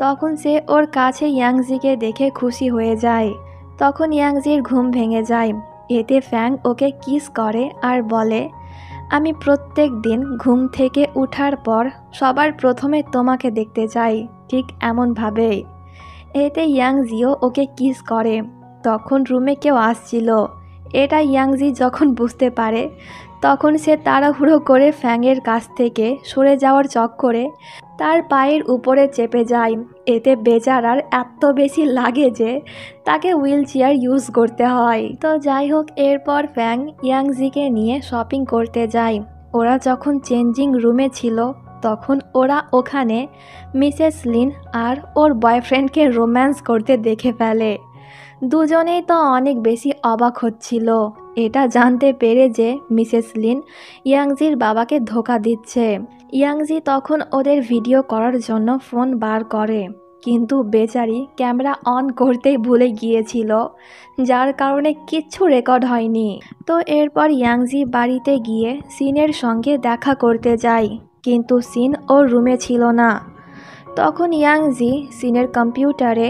তখন সে ওর কাছে ইয়াংজিকে দেখে খুশি হয়ে যায়। তখন ইয়াংজির ঘুম ভেঙে যায়। এতে ফ্যাং ওকে কিস করে আর বলে আমি প্রত্যেক দিন ঘুম থেকে উঠার পর সবার প্রথমে তোমাকে দেখতে চাই, ঠিক এমনভাবেই। এতে ইয়াংজিও ওকে কিস করে। তখন রুমে কেউ আসছিল। এটা ইয়াংজি যখন বুঝতে পারে তখন সে তাড়াহুড়ো করে ফ্যাংয়ের কাছ থেকে সরে যাওয়ার চক্করে তার পায়ের উপরে চেপে যায়। এতে বেচারার এত বেশি লাগে যে তাকে হুইল চেয়ার ইউজ করতে হয়। তো যাই হোক, এরপর ফ্যাং ইয়াংজিকে নিয়ে শপিং করতে যায়। ওরা যখন চেঞ্জিং রুমে ছিল তখন ওরা ওখানে মিসেস লিন আর ওর বয়ফ্রেন্ডকে রোম্যান্স করতে দেখে ফেলে। দুজনেই তো অনেক বেশি অবাক হচ্ছিল এটা জানতে পেরে যে মিসেস লিন ইয়াংজির বাবাকে ধোঁকা দিচ্ছে। ইয়াংজি তখন ওদের ভিডিও করার জন্য ফোন বার করে, কিন্তু বেচারি ক্যামেরা অন করতেই ভুলে গিয়েছিল, যার কারণে কিচ্ছু রেকর্ড হয়নি। তো এরপর ইয়াংজি বাড়িতে গিয়ে সিনের সঙ্গে দেখা করতে যায়, কিন্তু সিন ওর রুমে ছিল না। তখন ইয়াংজি সিনের কম্পিউটারে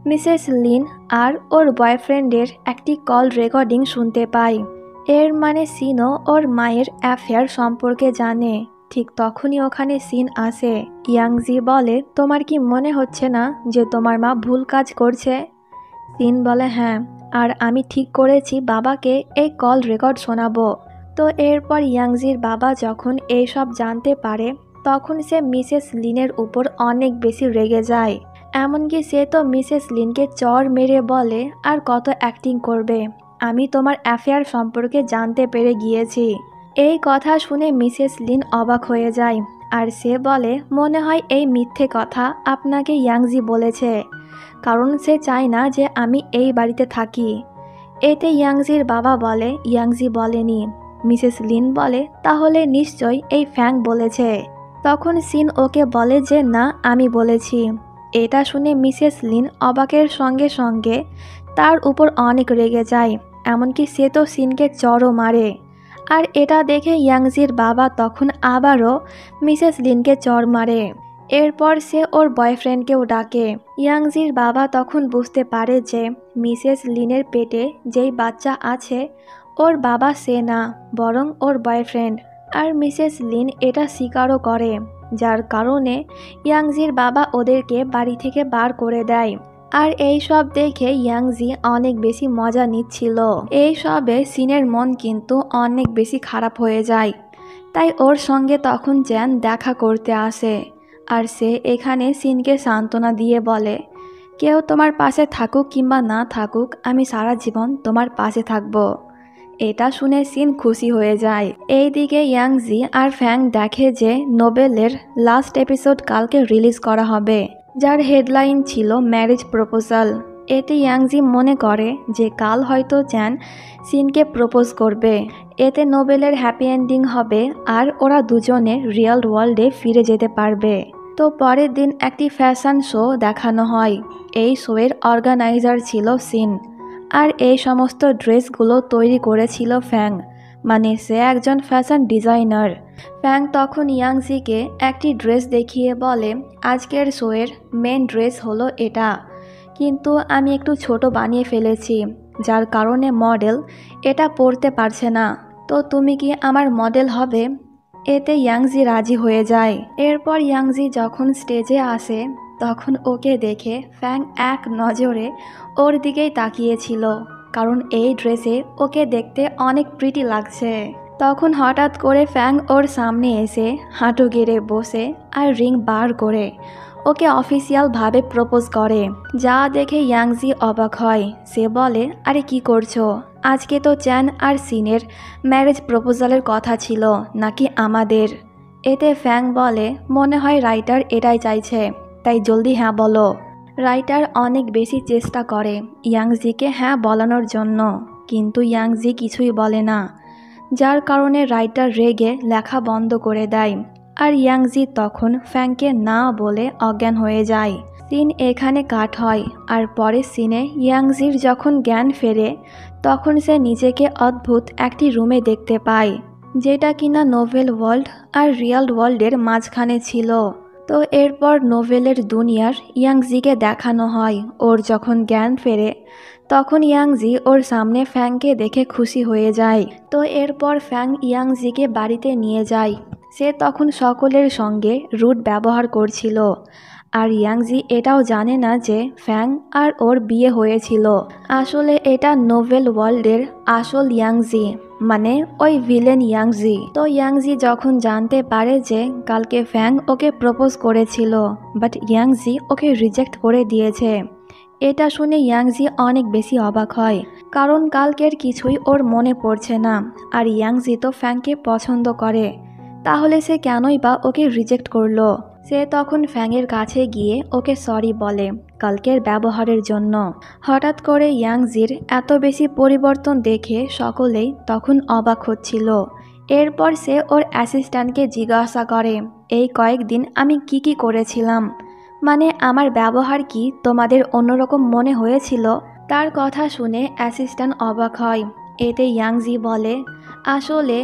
মিসেস লিন আর ওর বয়ফ্রেন্ডের একটি কল রেকর্ডিং শুনতে পায়। এর মানে সিনও ওর মায়ের অ্যাফেয়ার সম্পর্কে জানে। ঠিক তখনই ওখানে সিন আসে। ইয়াংজি বলে, তোমার কি মনে হচ্ছে না যে তোমার মা ভুল কাজ করছে? সিন বলে, হ্যাঁ, আর আমি ঠিক করেছি বাবাকে এই কল রেকর্ড শোনাবো। তো এরপর ইয়াংজির বাবা যখন এইসব জানতে পারে তখন সে মিসেস লিনের উপর অনেক বেশি রেগে যায়। এমনকি সে তো মিসেস লিনকে চড় মেরে বলে, আর কত অ্যাক্টিং করবে, আমি তোমার অ্যাফেয়ার সম্পর্কে জানতে পেরে গিয়েছি। এই কথা শুনে মিসেস লিন অবাক হয়ে যায় আর সে বলে, মনে হয় এই মিথ্যে কথা আপনাকে ইয়াংজি বলেছে, কারণ সে চায় না যে আমি এই বাড়িতে থাকি। এতে ইয়াংজির বাবা বলে, ইয়াংজি বলেনি। মিসেস লিন বলে, তাহলে নিশ্চয়ই এই ফ্যাং বলেছে। তখন সিন ওকে বলে যে না, আমি বলেছি। এটা শুনে মিসেস লিন অবাকের সঙ্গে সঙ্গে তার উপর অনেক রেগে যায়, এমনকি সে তো সিনকে চড়ও মারে। আর এটা দেখে ইয়াংজির বাবা তখন আবারও মিসেস লিনকে চড় মারে। এরপর সে ওর বয়ফ্রেন্ডকেও ডাকে। ইয়াংজির বাবা তখন বুঝতে পারে যে মিসেস লিনের পেটে যেই বাচ্চা আছে ওর বাবা সে না, বরং ওর বয়ফ্রেন্ড। আর মিসেস লিন এটা স্বীকারও করে, যার কারণে ইয়াংজির বাবা ওদেরকে বাড়ি থেকে বার করে দেয়। আর এই সব দেখে ইয়াংজি অনেক বেশি মজা নিচ্ছিল। এই সবে সিনের মন কিন্তু অনেক বেশি খারাপ হয়ে যায়। তাই ওর সঙ্গে তখন জ্যান দেখা করতে আসে। আর সে এখানে সিনকে সান্ত্বনা দিয়ে বলে, কেউ তোমার পাশে থাকুক কিংবা না থাকুক, আমি সারা জীবন তোমার পাশে থাকবো। এটা শুনে সিন খুশি হয়ে যায়। এইদিকে ইয়াংজি আর ফ্যাং দেখে যে নোবেলের লাস্ট এপিসোড কালকে রিলিজ করা হবে, যার হেডলাইন ছিল ম্যারেজ প্রপোজাল। এতে ইয়াংজি মনে করে যে কাল হয়তো চ্যান সিনকে প্রপোজ করবে। এতে নোবেলের হ্যাপি এন্ডিং হবে আর ওরা দুজনে রিয়েল ওয়ার্ল্ডে ফিরে যেতে পারবে। তো পরের দিন একটি ফ্যাশন শো দেখানো হয়। এই শোয়ের অর্গানাইজার ছিল সিন, আর এই সমস্ত ড্রেসগুলো তৈরি করেছিল ফ্যাং, মানে সে একজন ফ্যাশন ডিজাইনার। ফ্যাং তখন ইয়াংজিকে একটি ড্রেস দেখিয়ে বলে, আজকের শোয়ের মেন ড্রেস হলো এটা, কিন্তু আমি একটু ছোট বানিয়ে ফেলেছি, যার কারণে মডেল এটা পরতে পারছে না। তো তুমি কি আমার মডেল হবে? এতে ইয়াংজি রাজি হয়ে যায়। এরপর ইয়াংজি যখন স্টেজে আসে তখন ওকে দেখে ফ্যাং এক নজরে ওর দিকেই তাকিয়েছিল, কারণ এই ড্রেসে ওকে দেখতে অনেক প্রিটি লাগছে। তখন হঠাৎ করে ফ্যাং ওর সামনে এসে হাঁটু গেড়ে বসে আর রিং বার করে ওকে অফিসিয়ালভাবে প্রপোজ করে, যা দেখে ইয়াংজি অবাক হয়। সে বলে, আরে কি করছো? আজকে তো চ্যান আর সিনের ম্যারেজ প্রপোজালের কথা ছিল, নাকি আমাদের? এতে ফ্যাং বলে, মনে হয় রাইটার এটাই চাইছে, তাই জলদি হ্যাঁ বলো। রাইটার অনেক বেশি চেষ্টা করে ইয়াংজিকে হ্যাঁ বলানোর জন্য, কিন্তু ইয়াংজি কিছুই বলে না, যার কারণে রাইটার রেগে লেখা বন্ধ করে দেয়। আর ইয়াংজি তখন ফ্যাংকে না বলে অজ্ঞান হয়ে যায়। সিন এখানে কাট হয়। আর পরের সিনে ইয়াংজির যখন জ্ঞান ফেরে তখন সে নিজেকে অদ্ভুত একটি রুমে দেখতে পায়, যেটা কিনা নোভেল ওয়ার্ল্ড আর রিয়েল ওয়ার্ল্ডের মাঝখানে ছিল। তো এরপর নোভেলের দুনিয়ার ইয়াংজিকে দেখানো হয়। ওর যখন জ্ঞান ফেরে তখন ইয়াংজি ওর সামনে ফ্যাংকে দেখে খুশি হয়ে যায়। তো এরপর ফ্যাং ইয়াংজিকে বাড়িতে নিয়ে যায়। সে তখন সকলের সঙ্গে রুড ব্যবহার করছিল, আর ইয়াংজি এটাও জানে না যে ফ্যাং আর ওর বিয়ে হয়েছিল। আসলে এটা নোভেল ওয়ার্ল্ডের আসল ইয়াংজি, মানে ওই ভিলেন ইয়াংজি। তো ইয়াংজি যখন জানতে পারে যে কালকে ফ্যাং ওকে প্রপোজ করেছিল, বাট ইয়াংজি ওকে রিজেক্ট করে দিয়েছে, এটা শুনে ইয়াংজি অনেক বেশি অবাক হয়, কারণ কালকের কিছুই ওর মনে পড়ছে না। আর ইয়াংজি তো ফ্যাংকে পছন্দ করে, তাহলে সে কেনই বা ওকে রিজেক্ট করলো? সে তখন ফ্যাংয়ের কাছে গিয়ে ওকে সরি বলে কালকের ব্যবহারের জন্য। হঠাৎ করে ইয়াংজির এত বেশি পরিবর্তন দেখে সকলেই তখন অবাক হচ্ছিল। এরপর সে ওর অ্যাসিস্ট্যান্টকে জিজ্ঞাসা করে, এই কয়েকদিন আমি কি করেছিলাম, মানে আমার ব্যবহার কি তোমাদের অন্যরকম মনে হয়েছিল? তার কথা শুনে অ্যাসিস্ট্যান্ট অবাক হয়। এতে ইয়াংজি বলে, আসলে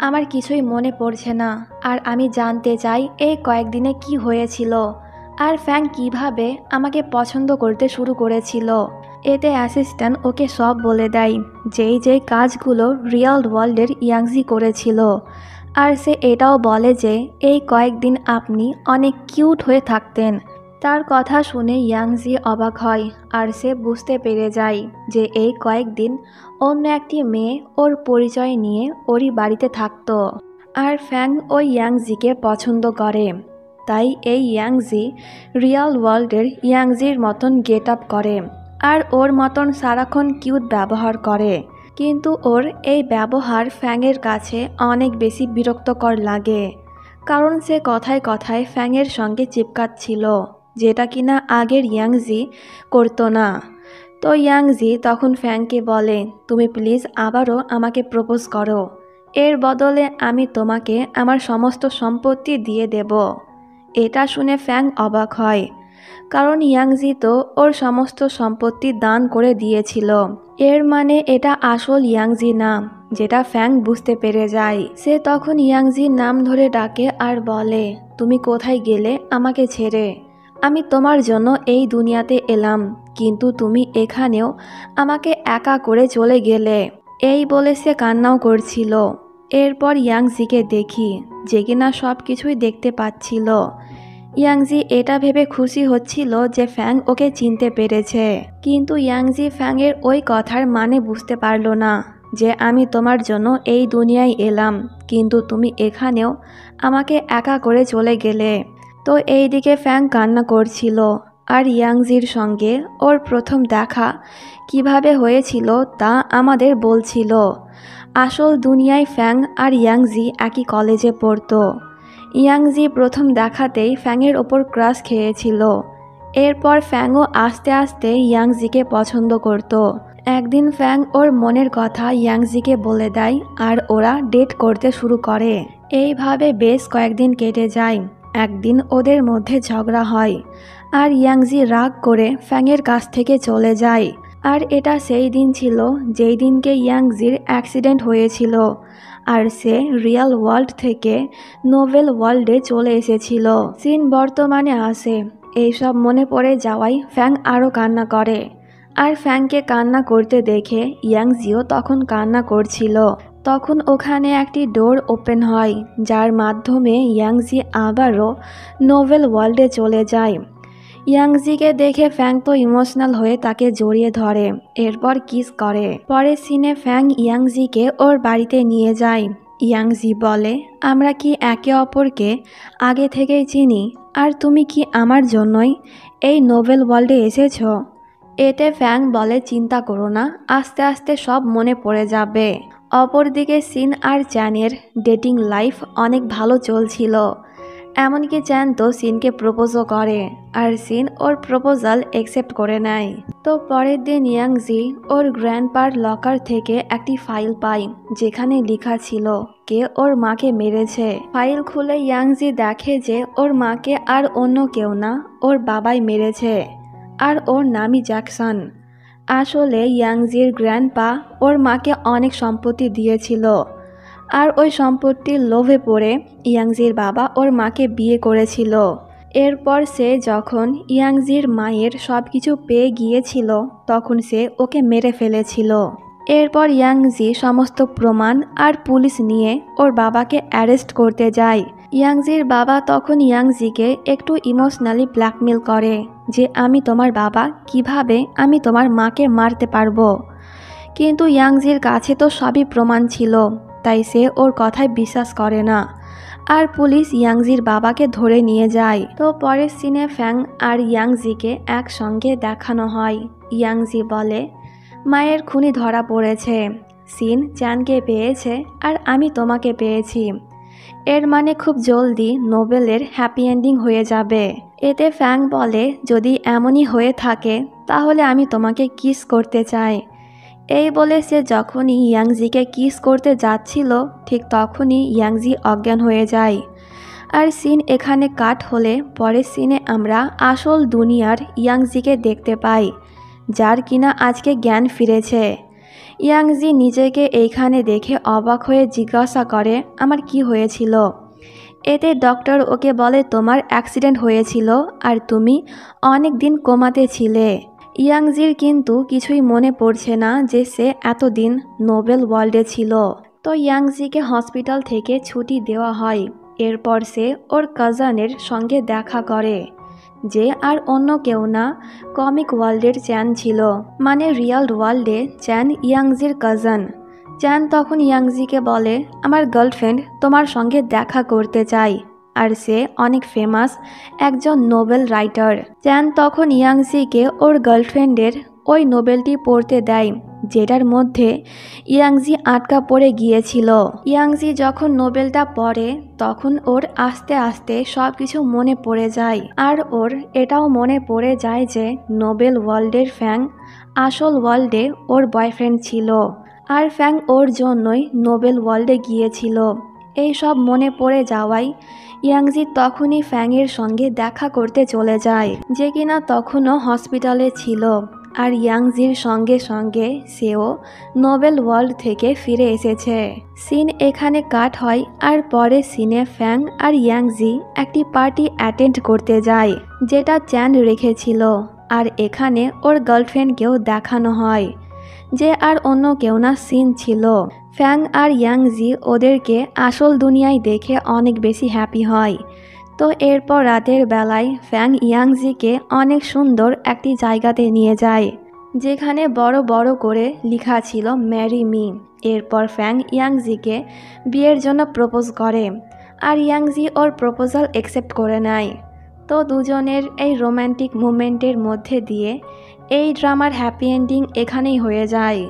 আমার কিছুই মনে পড়ছে না, আর আমি জানতে চাই এই কয়েকদিনে কি হয়েছিল, আর ফ্যাং কিভাবে আমাকে পছন্দ করতে শুরু করেছিল। এতে অ্যাসিস্ট্যান্ট ওকে সব বলে দেয় যেই কাজগুলো রিয়েল ওয়ার্ল্ডের ইয়াংজি করেছিল। আর সে এটাও বলে যে এই কয়েকদিন আপনি অনেক কিউট হয়ে থাকতেন। তার কথা শুনে ইয়াংজি অবাক হয় আর সে বুঝতে পেরে যায় যে এই কয়েকদিন অন্য একটি মেয়ে ওর পরিচয় নিয়ে ওরই বাড়িতে থাকতো। আর ফ্যাং ওই ইয়াংজিকে পছন্দ করে, তাই এই ইয়াংজি রিয়েল ওয়ার্ল্ডের ইয়াংজির মতন গেট আপ করে আর ওর মতন সারাক্ষণ কিউট ব্যবহার করে। কিন্তু ওর এই ব্যবহার ফ্যাংয়ের কাছে অনেক বেশি বিরক্তকর লাগে, কারণ সে কথায় কথায় ফ্যাংয়ের সঙ্গে চিপকাচ্ছিল, যেটা কিনা আগের ইয়াংজি করতো না। তো ইয়াংজি তখন ফ্যাংকে বলে, তুমি প্লিজ আবারও আমাকে প্রপোজ করো, এর বদলে আমি তোমাকে আমার সমস্ত সম্পত্তি দিয়ে দেব। এটা শুনে ফ্যাং অবাক হয়, কারণ ইয়াংজি তো ওর সমস্ত সম্পত্তি দান করে দিয়েছিল। এর মানে এটা আসল ইয়াংজি না, যেটা ফ্যাং বুঝতে পেরে যায়। সে তখন ইয়াংজির নাম ধরে ডাকে আর বলে, তুমি কোথায় গেলে আমাকে ছেড়ে? আমি তোমার জন্য এই দুনিয়াতে এলাম, কিন্তু তুমি এখানেও আমাকে একা করে চলে গেলে। এই বলে সে কান্নাও করছিল। এরপর ইয়াংজিকে দেখি, যে কিনা সব কিছুই দেখতে পাচ্ছিল। ইয়াংজি এটা ভেবে খুশি হচ্ছিল যে ফ্যাং ওকে চিনতে পেরেছে, কিন্তু ইয়াংজি ফ্যাংয়ের ওই কথার মানে বুঝতে পারল না যে আমি তোমার জন্য এই দুনিয়ায় এলাম, কিন্তু তুমি এখানেও আমাকে একা করে চলে গেলে। তো এইদিকে ফ্যাং কান্না করছিল আর ইয়াংজির সঙ্গে ওর প্রথম দেখা কিভাবে হয়েছিল তা আমাদের বলছিল। আসল দুনিয়ায় ফ্যাং আর ইয়াংজি একই কলেজে পড়তো। ইয়াংজি প্রথম দেখাতেই ফ্যাংয়ের ওপর ক্রাশ খেয়েছিল। এরপর ফ্যাংও আস্তে আস্তে ইয়াংজিকে পছন্দ করত। একদিন ফ্যাং ওর মনের কথা ইয়াংজিকে বলে দেয় আর ওরা ডেট করতে শুরু করে। এইভাবে বেশ কয়েকদিন কেটে যায়। একদিন ওদের মধ্যে ঝগড়া হয় আর ইয়াংজি রাগ করে ফ্যাংয়ের কাছ থেকে চলে যায়। আর এটা সেই দিন ছিল যেই দিনকে ইয়াংজির অ্যাক্সিডেন্ট হয়েছিল আর সে রিয়েল ওয়ার্ল্ড থেকে নোভেল ওয়ার্ল্ডে চলে এসেছিল। সিন বর্তমানে আসে। এইসব মনে পড়ে যাওয়ায় ফ্যাং আরও কান্না করে। আর ফ্যাংকে কান্না করতে দেখে ইয়াংজিও তখন কান্না করছিল। তখন ওখানে একটি ডোর ওপেন হয়, যার মাধ্যমে ইয়াংজি আবারও নোভেল ওয়ার্ল্ডে চলে যায়। ইয়াংজিকে দেখে ফ্যাং তো ইমোশনাল হয়ে তাকে জড়িয়ে ধরে, এরপর কিস করে। পরের সিনে ফ্যাং ইয়াংজিকে ওর বাড়িতে নিয়ে যায়। ইয়াংজি বলে, আমরা কি একে অপরকে আগে থেকেই চিনি? আর তুমি কি আমার জন্যই এই নোভেল ওয়ার্ল্ডে এসেছো? এতে ফ্যাং বলে, চিন্তা করো না, আস্তে আস্তে সব মনে পড়ে যাবে। অপরদিকে সিন আর চ্যানের ডেটিং লাইফ অনেক ভালো চলছিল। এমনকি চ্যান তো সিনকে প্রপোজও করে আর সিন ওর প্রপোজাল অ্যাকসেপ্ট করে নেয়। তো পরের দিন ইয়াংজি ওর গ্র্যান্ডপার লকার থেকে একটি ফাইল পায়, যেখানে লেখা ছিল কে ওর মাকে মেরেছে। ফাইল খুলে ইয়াংজি দেখে যে ওর মাকে আর অন্য কেউ না, ওর বাবাই মেরেছে, আর ওর নামই জ্যাকসন। আসলে ইয়াংজির গ্র্যান্ডপা ওর মাকে অনেক সম্পত্তি দিয়েছিল, আর ওই সম্পত্তির লোভে পড়ে ইয়াংজির বাবা ওর মাকে বিয়ে করেছিল। এরপর সে যখন ইয়াংজির মায়ের সব কিছু পেয়ে গিয়েছিল তখন সে ওকে মেরে ফেলেছিল। এরপর ইয়াংজি সমস্ত প্রমাণ আর পুলিশ নিয়ে ওর বাবাকে অ্যারেস্ট করতে যায়। ইয়াংজির বাবা তখন ইয়াংজিকে একটু ইমোশনালি ব্ল্যাকমেল করে যে আমি তোমার বাবা, কিভাবে আমি তোমার মাকে মারতে পারবো। কিন্তু ইয়াংজির কাছে তো সবই প্রমাণ ছিল, তাই সে ওর কথায় বিশ্বাস করে না। আর পুলিশ ইয়াংজির বাবাকে ধরে নিয়ে যায়। তো পরের সিনে ফ্যাং আর ইয়াংজিকে একসঙ্গে দেখানো হয়। ইয়াংজি বলে, মায়ের খুনি ধরা পড়েছে, সিন চ্যানকে পেয়েছে আর আমি তোমাকে পেয়েছি। এর মানে খুব জলদি নোবেলের হ্যাপি এন্ডিং হয়ে যাবে। এতে ফ্যাং বলে, যদি এমনই হয়ে থাকে তাহলে আমি তোমাকে কিস করতে চাই। এই বলে সে যখনই ইয়াংজিকে কিস করতে যাচ্ছিল ঠিক তখনই ইয়াংজি অজ্ঞান হয়ে যায়। আর সিন এখানে কাট হলে পরের সিনে আমরা আসল দুনিয়ার ইয়াংজিকে দেখতে পাই, যার কিনা আজকে জ্ঞান ফিরেছে। ইয়াংজি নিজেকে এইখানে দেখে অবাক হয়ে জিজ্ঞাসা করে, আমার কি হয়েছিল? এতে ডক্টর ওকে বলে, তোমার অ্যাক্সিডেন্ট হয়েছিল আর তুমি অনেক দিন কোমাতে ছিলে। ইয়াংজির কিন্তু কিছুই মনে পড়ছে না যে সে এতদিন নোবেল ওয়ার্ল্ডে ছিল। তো ইয়াংজিকে হসপিটাল থেকে ছুটি দেওয়া হয়। এরপর সে ওর কাজানের সঙ্গে দেখা করে, যে আর অন্য কেউ না, কমিক ওয়ার্ল্ডের চ্যান ছিল, মানে রিয়াল ওয়ার্ল্ডে চ্যান ইয়াংজির কাজান। চ্যান তখন ইয়াংজিকে বলে, আমার গার্লফ্রেন্ড তোমার সঙ্গে দেখা করতে চাই, আর সে অনেক ফেমাস একজন নোবেল রাইটার। চ্যান তখন ইয়াংজিকে ওর গার্লফ্রেন্ডের ওই নোবেলটি পড়তে দেয়, যেটার মধ্যে ইয়াংজি আটকা পড়ে গিয়েছিল। ইয়াংজি যখন নোবেলটা পড়ে তখন ওর আস্তে আস্তে সব কিছু মনে পড়ে যায়, আর ওর এটাও মনে পড়ে যায় যে নোবেল ওয়ার্ল্ডের ফ্যাং আসল ওয়ার্ল্ডে ওর বয়ফ্রেন্ড ছিল, আর ফ্যাং ওর জন্যই নোবেল ওয়ার্ল্ডে গিয়েছিল। এই সব মনে পড়ে যাওয়ায় ইয়াংজি তখনই ফ্যাংয়ের সঙ্গে দেখা করতে চলে যায়, যে কিনা তখনও হসপিটালে ছিল। আর ইয়াংজির সঙ্গে সঙ্গে সেও নোবেল ওয়ার্ল্ড থেকে ফিরে এসেছে। সিন এখানে কাট হয়, আর পরে সিনে ফ্যাং আর ইয়াংজি একটি পার্টি অ্যাটেন্ড করতে যায়, যেটা চ্যান রেখেছিল। আর এখানে ওর গার্লফ্রেন্ডকেও দেখানো হয়, যে আর অন্য কেউ না, সিন ছিল। ফ্যাং আর ইয়াংজি ওদেরকে আসল দুনিয়ায় দেখে অনেক বেশি হ্যাপি হয়। তো এরপর রাতের বেলায় ফ্যাং ইয়াংজিকে অনেক সুন্দর একটি জায়গাতে নিয়ে যায়, যেখানে বড় বড় করে লেখা ছিল ম্যারি মি। এরপর ফ্যাং ইয়াংজিকে বিয়ের জন্য প্রপোজ করে, আর ইয়াংজি ওর প্রপোজাল অ্যাকসেপ্ট করে নেয়। তো দুজনের এই রোম্যান্টিক মুভমেন্টের মধ্যে দিয়ে এই ড্রামার হ্যাপি এন্ডিং এখানেই হয়ে যায়।